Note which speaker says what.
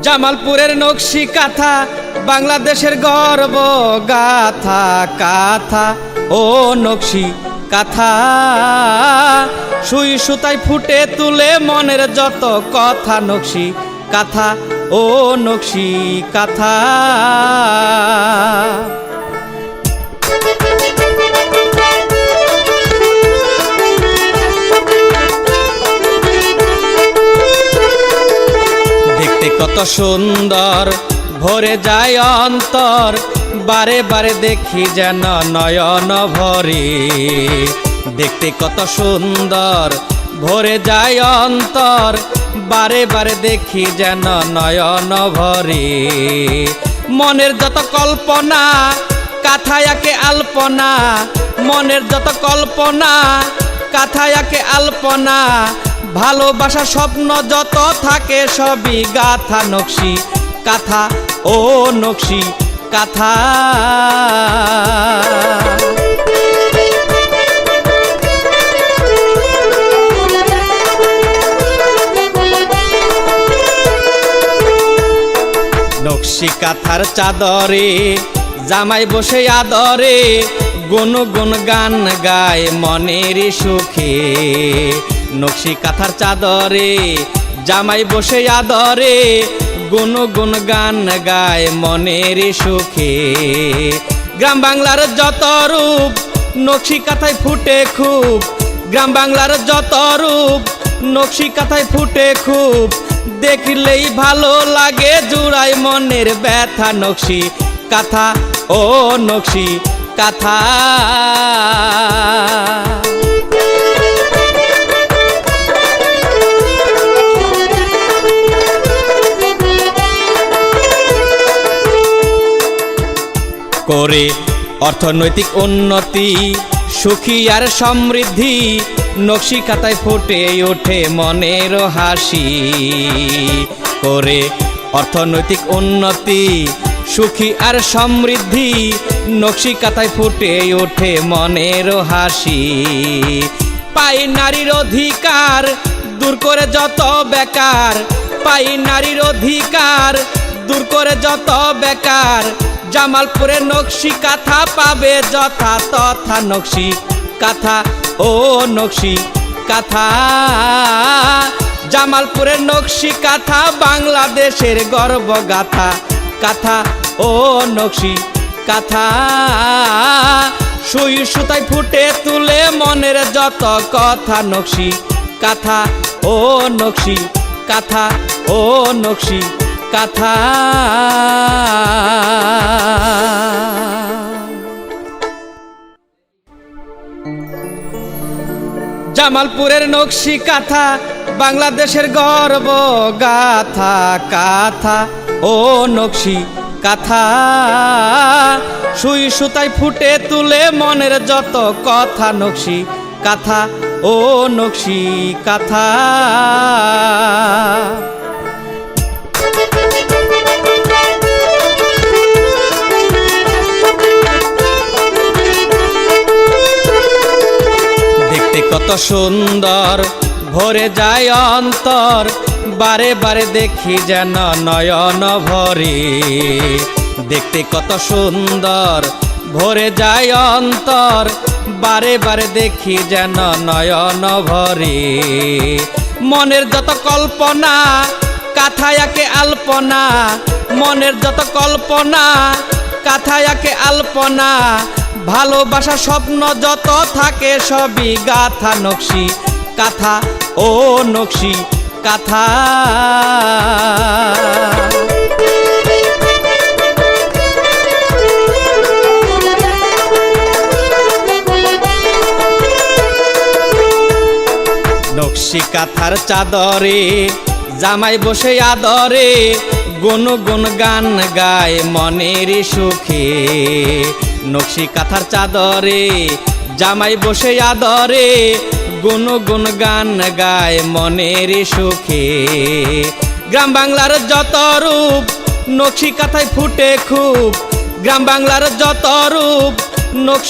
Speaker 1: জামালপুরের নকশি কাঁথা বাংলাদেশের গর্ব গাথা কাঁথা ও নকশি কাঁথা সুই সুতায় ফুটে তুলে মনের যত কথা নকশি কাঁথা ও নকশি কাঁথা। দেখতে কত সুন্দর ভরে যায় অন্তর, বারে বারে দেখি যেন নয়ন ভরে। দেখতে কত সুন্দর ভরে যায় অন্তর, বারে বারে দেখি যেন নয়ন ভরে। মনের যত কল্পনা কাঁথায় আঁকে আলপনা, মনের যত কল্পনা কাঁথায় আঁকে আলপনা। ভালোবাসা স্বপ্ন যত থাকে সবই গাথা নকশি কাঁথা ও নকশি কাঁথা। নকশি কাঁথার চাদরে জামাই বসে আদরে, গুন গুন গান গায় মনের সুখে। নকশি কাঁথার চাদরে জামাই বসে আদরে, গুন গুন গান গায় মনের সুখে। গ্রাম বাংলার যত রূপ নকশি কাঁথায় ফুটে খুব, গ্রাম বাংলার যত রূপ নকশি কাঁথায় ফুটে খুব। দেখলেই ভালো লাগে জুড়াই মনের ব্যথা নকশি কাঁথা ও নকশি কাঁথা। করে অর্থনৈতিক উন্নতি সুখী আর সমৃদ্ধি, নকশি কাঁথায় ফুটে ওঠে মনের হাসি। করে অর্থনৈতিক উন্নতি সুখী আর সমৃদ্ধি, নকশি কাঁথায় ফুটে ওঠে মনের হাসি। পাই নারীর অধিকার দূর করে যত বেকার, পাই নারীর অধিকার দূর করে যত বেকার। জামালপুরে নকশি কাঁথা পাবে যথা তথা নকশি কাঁথা ও নকশি কাঁথা। জামালপুরের নকশি কাঁথা বাংলাদেশের গর্ব গাথা কাঁথা ও নকশি কাঁথা। সুই সুতায় ফুটে তুলে মনের যত কথা নকশি কাঁথা ও নকশি কাঁথা ও নকশি কাঁথা। জামালপুরের নকশি কাঁথা বাংলাদেশের গর্ব গাথা কাঁথা ও নকশি কাঁথা। সুই সুতায় ফুটে তুলে মনের যত কথা নকশি কাঁথা ও নকশি কাঁথা। দেখতে কত সুন্দর ভরে যায় অন্তর, বারে বারে দেখি যেন নয়ন ভরে। দেখতে কত সুন্দর ভরে যায় অন্তর, বারে বারে দেখি যেন নয়ন ভরে। মনের যত কল্পনা কাঁথায় আঁকে আলপনা, মনের যত কল্পনা কাঁথায় আঁকে আলপনা। ভালোবাসা স্বপ্ন যত থাকে সবই গাথা নকশি কাঁথা ও নকশি কাঁথা। নকশি কাঁথার চাদরে জামাই বসে আদরে, গুন গুন গান গায় মনের সুখে। নকশি কাঁথার চাদরে জামাই বসে আদরে, গুন গুন গান গায় মনের সুখে। গ্রাম বাংলার যত রূপ নকশি কাঁথায় ফুটে খুব, গ্রাম বাংলার যত রূপ নকশি